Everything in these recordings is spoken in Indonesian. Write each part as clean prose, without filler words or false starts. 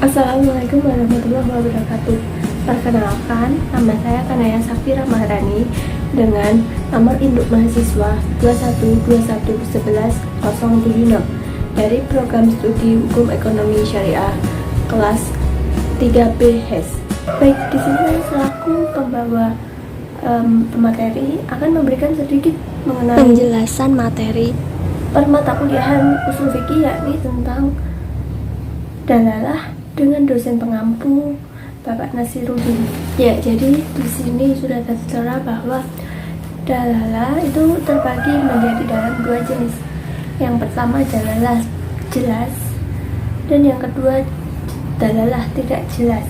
Assalamualaikum warahmatullahi wabarakatuh. Perkenalkan, nama saya Kanaya Safira Maharani dengan nomor induk mahasiswa 212111076 dari program studi Hukum Ekonomi Syariah kelas 3B HES. Baik, di sini saya selaku pembawa pemateri akan memberikan sedikit mengenai penjelasan materi permata kuliahan usul fikih, yakni tentang dalalah dengan dosen pengampu Bapak Nasiruddin. Ya, jadi di sini sudah tertera bahwa dalalah itu terbagi menjadi dalam dua jenis. Yang pertama dalalah jelas dan yang kedua dalalah tidak jelas.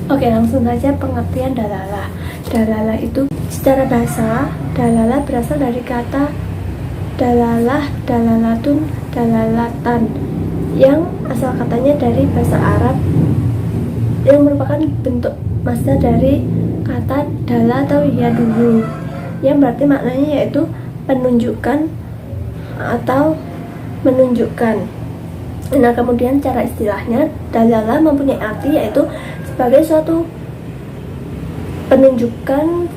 Oke, langsung saja pengertian dalalah. Dalalah itu secara bahasa, dalalah berasal dari kata dalalah, dalalatun, dalalatan, yang asal katanya dari bahasa Arab yang merupakan bentuk masdar dari kata dala atau yaduhu, yang berarti maknanya yaitu penunjukan atau menunjukkan. Nah, kemudian cara istilahnya, dalalah mempunyai arti yaitu sebagai suatu penunjukan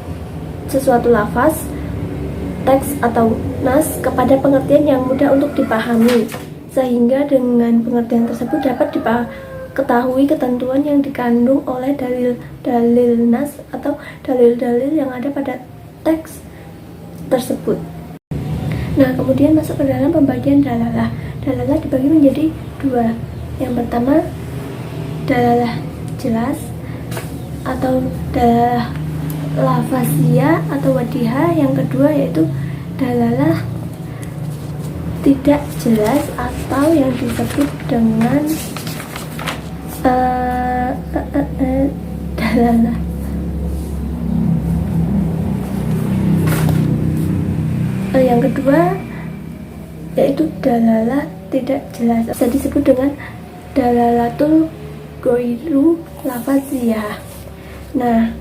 sesuatu lafaz, teks atau nas kepada pengertian yang mudah untuk dipahami, sehingga dengan pengertian tersebut dapat diketahui ketentuan yang dikandung oleh dalil-dalil nas atau dalil-dalil yang ada pada teks tersebut. Nah, kemudian masuk ke dalam pembagian dalalah. Dalalah dibagi menjadi dua. Yang pertama dalalah jelas atau dalalah lafaziyah atau wadihah. Yang kedua yaitu dalalah tidak jelas atau yang disebut dengan dalalah yang kedua yaitu dalalah tidak jelas, bisa disebut dengan dalalatul ghairu lafaziyah. Nah,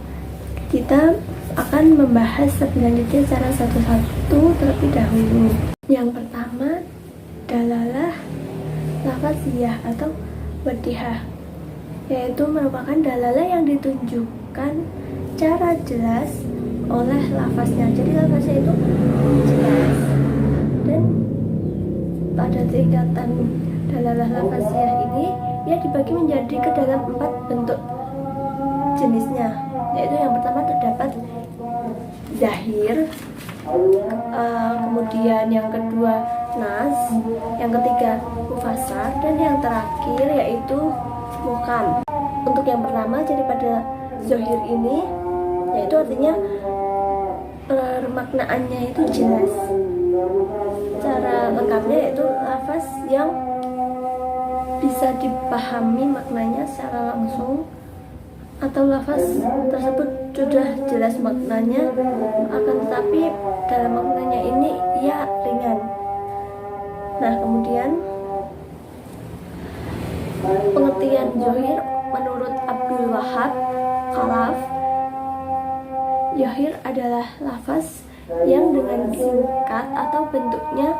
kita akan membahas selanjutnya secara satu-satu terlebih dahulu. Yang pertama, dalalah lafaziyah atau wadihah, yaitu merupakan dalalah yang ditunjukkan cara jelas oleh lafaznya. Jadi lafaznya itu jelas, dan pada tingkatan dalalah lafaziyah ini ia dibagi menjadi ke dalam 4 bentuk jenisnya, yaitu yang pertama terdapat zahir, kemudian yang kedua nas, yang ketiga mufassar, dan yang terakhir yaitu muhkam. Untuk yang pertama, jadi pada zahir ini yaitu artinya maknaannya itu jelas. Cara lengkapnya yaitu lafaz yang bisa dipahami maknanya secara langsung, atau lafaz tersebut sudah jelas maknanya, akan tetapi dalam maknanya ini ia ringan. Nah, kemudian pengertian zahir menurut Abdul Wahab Khalaf, zahir adalah lafaz yang dengan singkat atau bentuknya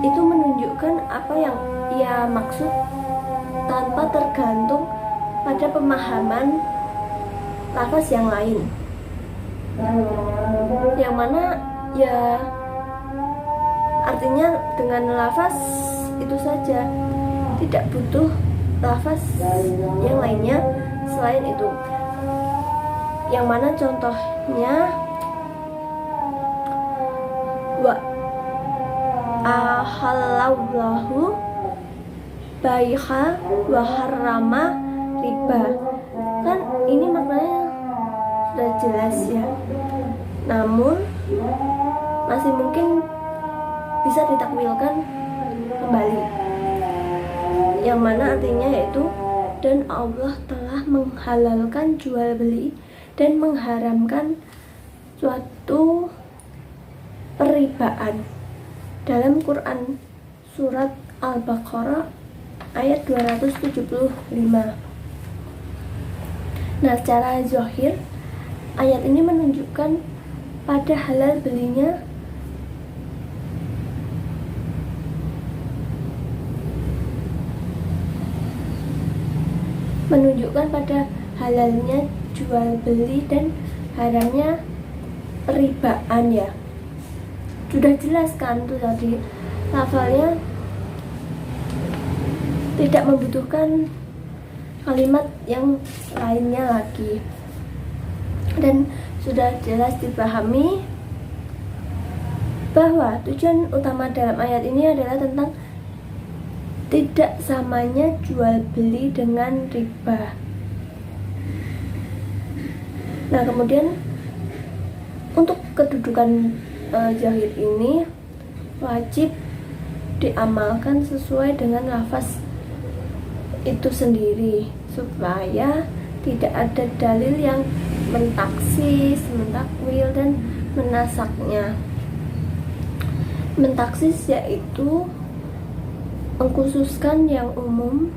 itu menunjukkan apa yang ia maksud tanpa tergantung pada pemahaman lafaz yang lain, yang mana ya artinya dengan lafaz itu saja, tidak butuh lafaz yang lainnya selain itu. Yang mana contohnya wa ahallallahu baiha wa harrama riba, kan ini maknanya sudah jelas ya, namun masih mungkin bisa ditakwilkan kembali, yang mana artinya yaitu dan Allah telah menghalalkan jual beli dan mengharamkan suatu peribaan dalam Quran surat Al-Baqarah ayat 275. Nah, secara zahir ayat ini menunjukkan pada halal belinya menunjukkan pada halalnya jual beli dan haramnya ribaan ya. Sudah jelas kan tuh tadi, lafalnya tidak membutuhkan kalimat yang lainnya lagi, dan sudah jelas dipahami bahwa tujuan utama dalam ayat ini adalah tentang tidak samanya jual beli dengan riba. Nah, kemudian untuk kedudukan zahir ini wajib diamalkan sesuai dengan lafaz itu sendiri, supaya tidak ada dalil yang mentaksis, mentakwil, dan menasaknya. Mentaksis yaitu mengkhususkan yang umum,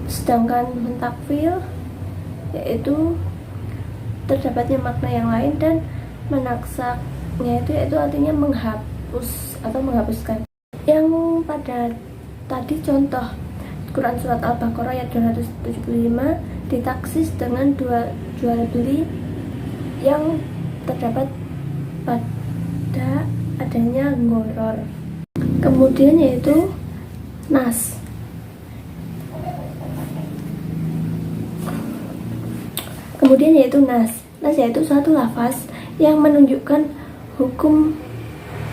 sedangkan mentakwil yaitu terdapatnya makna yang lain, dan menaksaknya itu artinya menghapus atau menghapuskan. Yang pada tadi contoh Quran surat Al-Baqarah ayat 275 ditaksis dengan jual beli yang terdapat pada adanya ngoror. Kemudian yaitu nas. Nas yaitu suatu lafaz yang menunjukkan hukum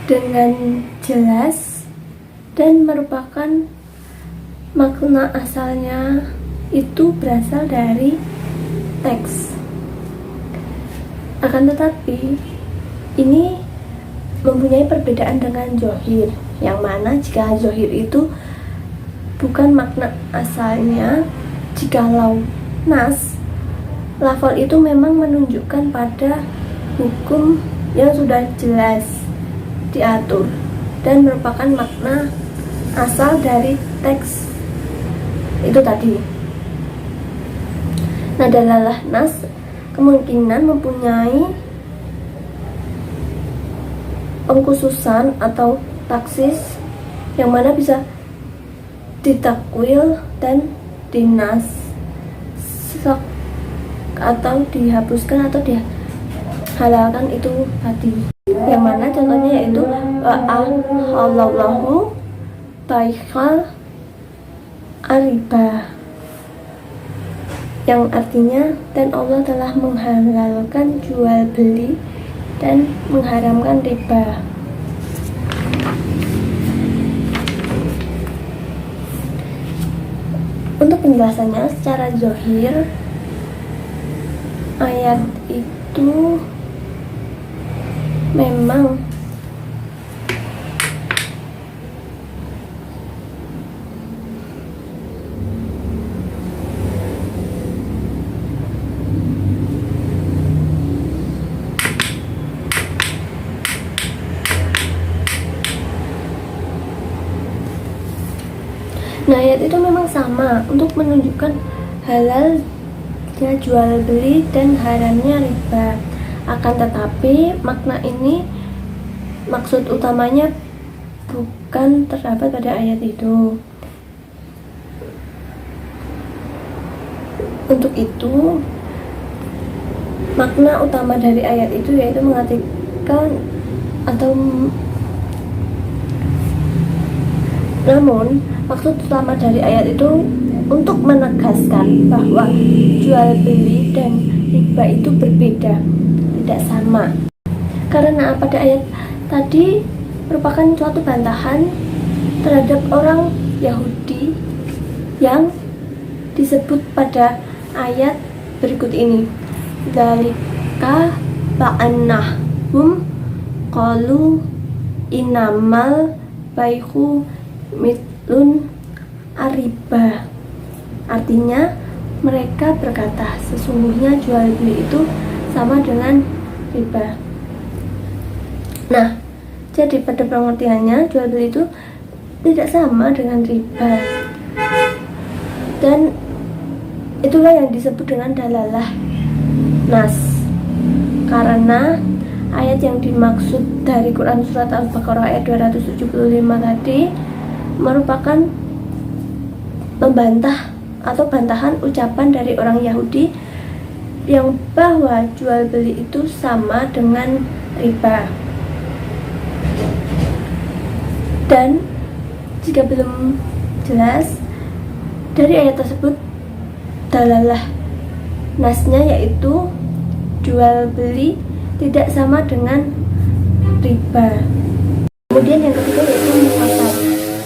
dengan jelas dan merupakan makna asalnya itu berasal dari teks. Akan tetapi ini mempunyai perbedaan dengan zohir, yang mana jika zohir itu bukan makna asalnya, jikalau nas, lafal itu memang menunjukkan pada hukum yang sudah jelas diatur dan merupakan makna asal dari teks itu tadi. Nah, dalalah nas kemungkinan mempunyai pengkhususan atau taksis yang mana bisa ditakwil dan dinas atau dihapuskan atau dihalalkan itu tadi, yang mana contohnya yaitu Allahu baikal ariba, yang artinya dan Allah telah menghalalkan jual beli dan mengharamkan riba. Untuk penjelasannya secara zohir, ayat itu memang ayat itu memang sama untuk menunjukkan halalnya jual beli dan haramnya riba. Akan tetapi makna ini maksud utamanya bukan terdapat pada ayat itu. Untuk itu, makna utama dari ayat itu yaitu mengartikan atau namun maksud utama dari ayat itu untuk menegaskan bahwa jual beli dan riba itu berbeda, tidak sama. Karena pada ayat tadi merupakan suatu bantahan terhadap orang Yahudi yang disebut pada ayat berikut ini. Dzalika ba'annahum qalu innamal bai'u mitlun ariba. Artinya mereka berkata sesungguhnya jual beli itu sama dengan riba. Nah, jadi pada pengertiannya jual beli itu tidak sama dengan riba, dan itulah yang disebut dengan dalalah nas. Karena ayat yang dimaksud dari Quran surat Al-Baqarah ayat 275 tadi merupakan membantah atau bantahan ucapan dari orang Yahudi yang bahwa jual beli itu sama dengan riba. Dan jika belum jelas dari ayat tersebut, dalalah nasnya yaitu jual beli tidak sama dengan riba. Kemudian yang ketiga yaitu mufasal.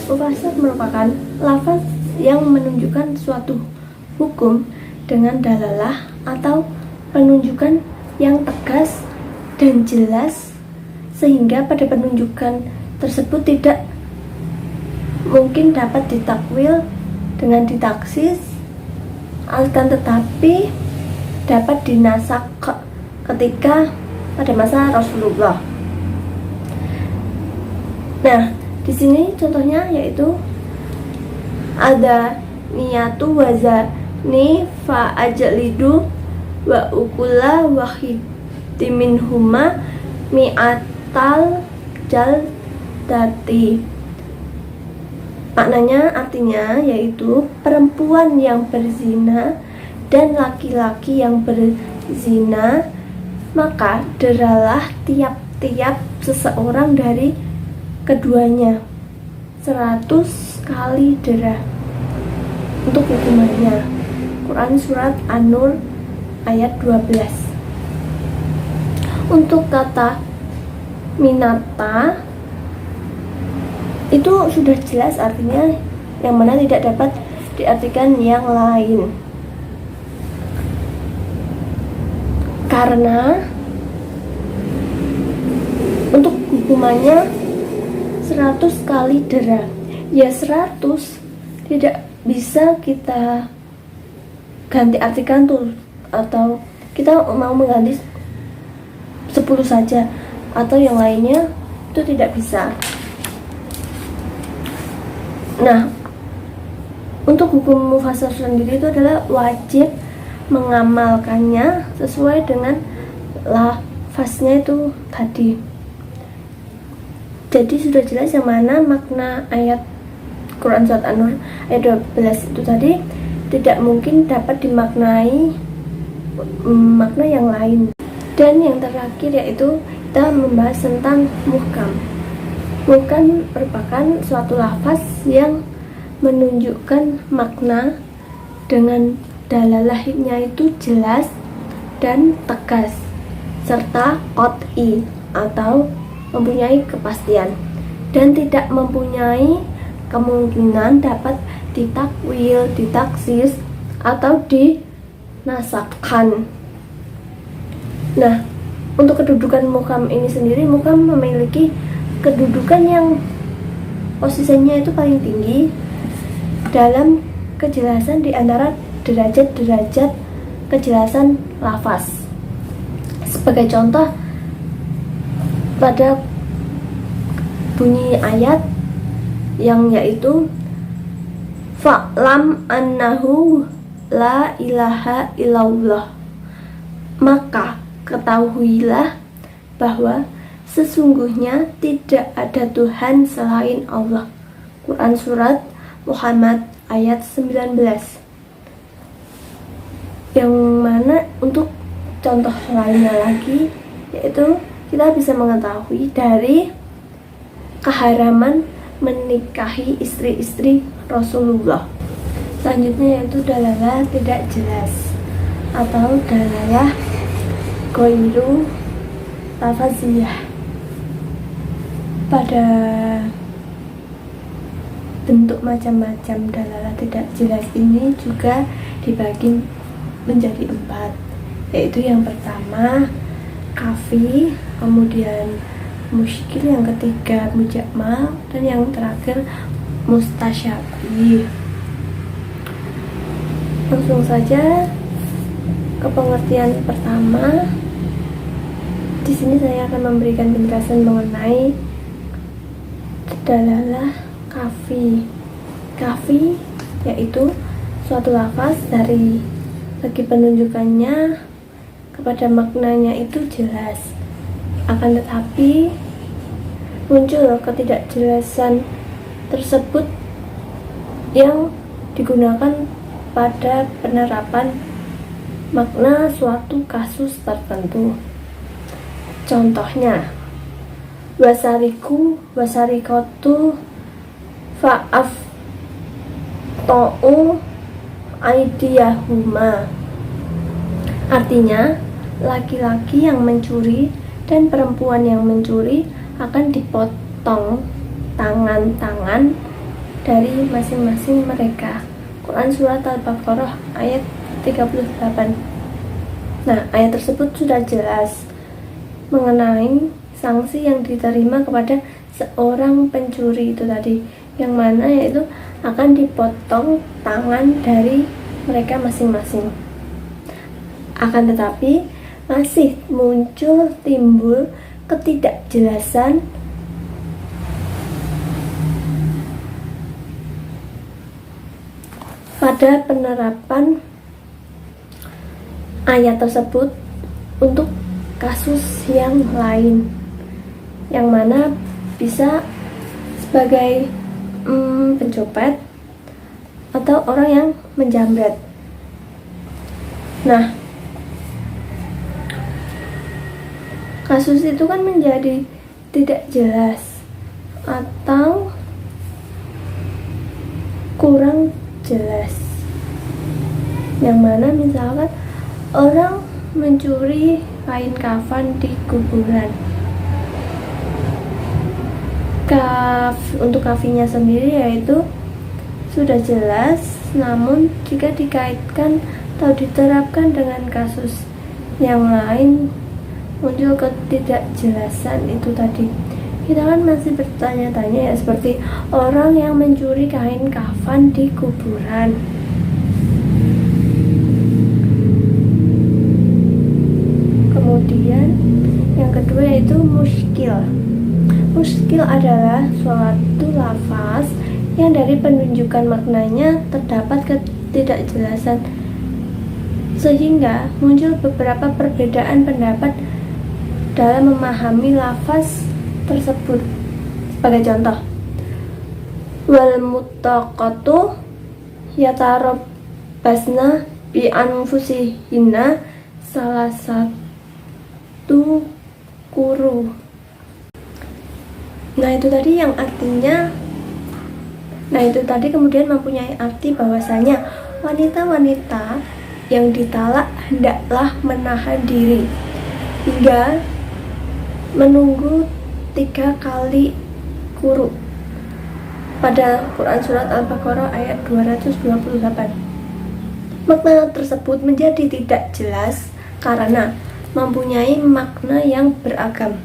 Mufasal merupakan lafaz yang menunjukkan suatu hukum dengan dalalah atau penunjukan yang tegas dan jelas, sehingga pada penunjukan tersebut tidak mungkin dapat ditakwil dengan ditaksis, akan tetapi dapat dinasak ketika pada masa Rasulullah. Nah, di sini contohnya yaitu ada niyatu wazani fa ajlidu wa ukula wahidimin huma mi'atal jaldati. Maknanya artinya yaitu perempuan yang berzina dan laki-laki yang berzina, maka deralah tiap-tiap seseorang dari keduanya 100 kali dera untuk hukumannya. Quran surat An-Nur ayat 12. Untuk kata minata itu sudah jelas artinya, yang mana tidak dapat diartikan yang lain, karena untuk hukumannya 100 kali dera. Ya 100 tidak bisa kita ganti artikan tuh, atau kita mau mengganti 10 saja atau yang lainnya, itu tidak bisa. Nah, untuk hukum mufasal sendiri itu adalah wajib mengamalkannya sesuai dengan lafaznya itu tadi. Jadi sudah jelas yang mana makna ayat Quran surat An-Nur ayat 12 itu tadi tidak mungkin dapat dimaknai makna yang lain. Dan yang terakhir yaitu kita membahas tentang muhkam. Muhkam merupakan suatu lafaz yang menunjukkan makna dengan dalalahnya itu jelas dan tegas, serta qot'i atau mempunyai kepastian, dan tidak mempunyai kemungkinan dapat ditakwil, ditaksis, atau dinasakkan. Nah, untuk kedudukan muhkam ini sendiri, muhkam memiliki kedudukan yang posisinya itu paling tinggi dalam kejelasan di antara derajat-derajat kejelasan lafaz. Sebagai contoh, pada bunyi ayat yang yaitu fa'lam annahu la ilaha illallah, maka ketahuilah bahwa sesungguhnya tidak ada Tuhan selain Allah. Quran surat Muhammad ayat 19. Yang mana untuk contoh lainnya lagi yaitu kita bisa mengetahui dari keharaman menikahi istri-istri Rasulullah. Selanjutnya yaitu dalalah tidak jelas atau dalalah ghairu lafaziyah. Pada bentuk macam-macam dalalah tidak jelas ini juga dibagi menjadi 4, yaitu yang pertama kafi, kemudian musykil, yang ketiga mujamal, dan yang terakhir mustasyabih. Langsung saja ke pengertian pertama. Di sini saya akan memberikan penjelasan mengenai dalalah kafi. Kafi yaitu suatu lafaz dari segi penunjukannya kepada maknanya itu jelas, akan tetapi muncul ketidakjelasan tersebut yang digunakan pada penerapan makna suatu kasus tertentu. Contohnya, wasariku wasarikotu fa'af to'u aidiyahuma. Artinya, laki-laki yang mencuri dan perempuan yang mencuri akan dipotong tangan-tangan dari masing-masing mereka. Quran Surat Al-Baqarah ayat 38. Nah, ayat tersebut sudah jelas mengenai sanksi yang diterima kepada seorang pencuri itu tadi, yang mana yaitu akan dipotong tangan dari mereka masing-masing. Akan tetapi masih timbul ketidakjelasan pada penerapan ayat tersebut untuk kasus yang lain, yang mana bisa sebagai pencopet atau orang yang menjamret. Nah, kasus itu kan menjadi tidak jelas atau kurang jelas, yang mana misalkan orang mencuri kain kafan di kuburan. Untuk kafinya sendiri yaitu sudah jelas, namun jika dikaitkan atau diterapkan dengan kasus yang lain muncul ketidakjelasan itu tadi. Kita kan masih bertanya-tanya ya, seperti orang yang mencuri kain kafan di kuburan. Kemudian yang kedua yaitu muskil. Muskil adalah suatu lafaz yang dari penunjukan maknanya terdapat ketidakjelasan, sehingga muncul beberapa perbedaan pendapat dalam memahami lafaz tersebut. Sebagai contoh, wal muttaqatu yatarabbasna bi anfusihinna, salah satu kuru. Nah itu tadi kemudian mempunyai arti bahwasanya wanita-wanita yang ditalak hendaklah menahan diri hingga menunggu 3 kali kuru pada Quran Surat Al-Baqarah ayat 228. Makna tersebut menjadi tidak jelas karena mempunyai makna yang beragam,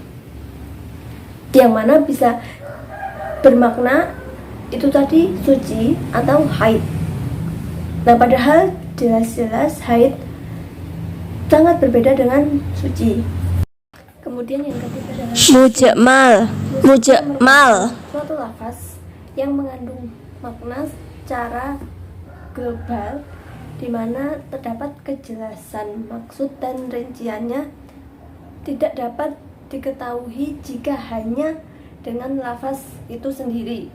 yang mana bisa bermakna itu tadi suci atau haid. Nah, padahal jelas-jelas haid sangat berbeda dengan suci. Kemudian yang ketiga adalah mujmal, suatu lafaz yang mengandung makna secara global, di mana terdapat kejelasan maksud dan rinciannya tidak dapat diketahui jika hanya dengan lafaz itu sendiri.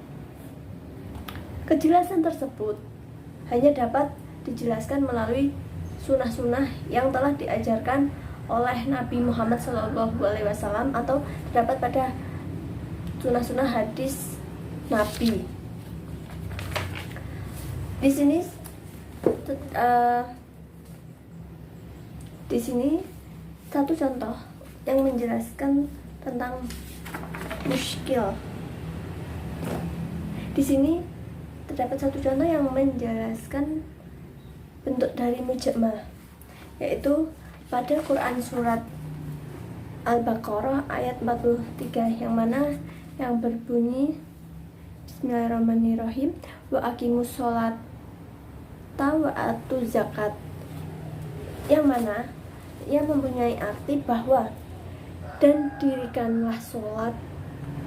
Kejelasan tersebut hanya dapat dijelaskan melalui sunnah-sunnah yang telah diajarkan oleh Nabi Muhammad SAW atau terdapat pada sunnah-sunnah hadis Nabi. Di sini satu contoh yang menjelaskan tentang muskil. Di sini terdapat satu contoh yang menjelaskan bentuk dari mujmal, yaitu pada Quran Surat Al-Baqarah ayat 43, yang mana yang berbunyi Bismillahirrahmanirrahim, wa aqimus sholata wa atu zakat, yang mana ia mempunyai arti bahwa dan dirikanlah sholat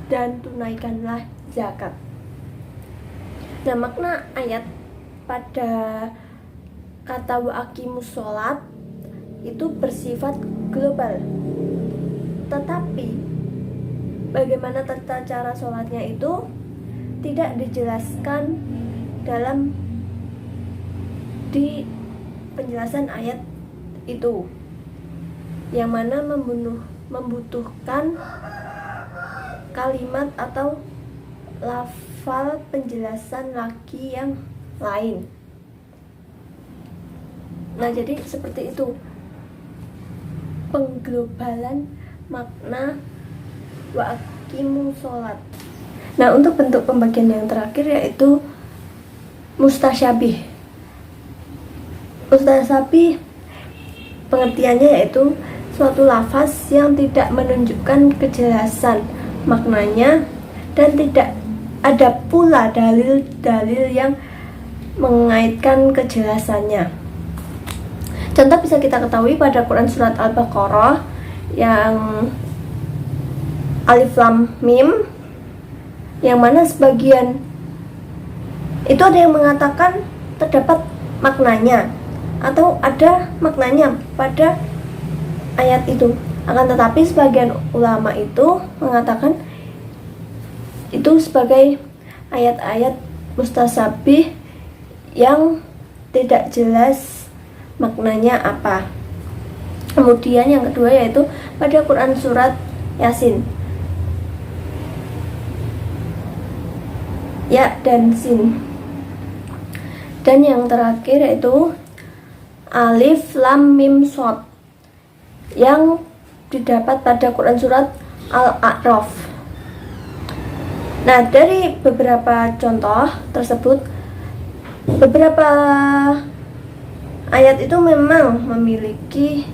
dan tunaikanlah zakat. Nah, makna ayat pada kata wa aqimus sholat itu bersifat global, tetapi bagaimana tata cara sholatnya itu tidak dijelaskan di penjelasan ayat itu, yang mana membutuhkan kalimat atau lafal penjelasan lagi yang lain. Nah, jadi seperti itu pengglobalan makna wa aqimu sholat. Nah, untuk bentuk pembagian yang terakhir yaitu mustasyabih. Mustasyabih pengertiannya yaitu suatu lafaz yang tidak menunjukkan kejelasan maknanya dan tidak ada pula dalil-dalil yang mengaitkan kejelasannya. Contoh bisa kita ketahui pada Quran surat Al-Baqarah yang Alif Lam Mim, yang mana sebagian itu ada yang mengatakan terdapat maknanya atau ada maknanya pada ayat itu. Akan tetapi sebagian ulama itu mengatakan itu sebagai ayat-ayat mustasyabih yang tidak jelas maknanya apa. Kemudian yang kedua yaitu pada Quran surat Yasin, ya dan sin. Dan yang terakhir yaitu Alif Lam Mim Shad yang didapat pada Quran surat Al-A'raf. Nah, dari beberapa contoh tersebut, beberapa ayat itu memang memiliki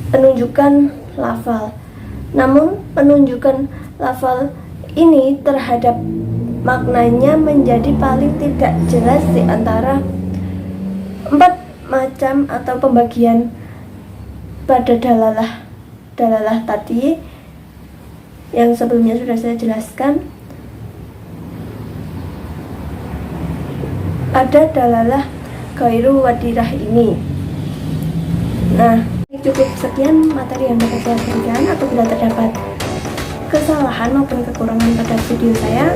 penunjukan lafal. Namun penunjukan lafal ini terhadap maknanya menjadi paling tidak jelas di antara 4 macam atau pembagian pada dalalah tadi yang sebelumnya sudah saya jelaskan. Ada dalalah ghairu wadirah ini. Nah, cukup sekian materi yang dapat saya berikan. Apabila terdapat kesalahan maupun kekurangan pada video saya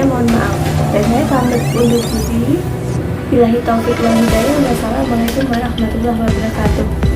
mohon maaf. Dan saya pamit undur diri. Billahi taufiq wal hidayah. Wassalamualaikum warahmatullahi wabarakatuh.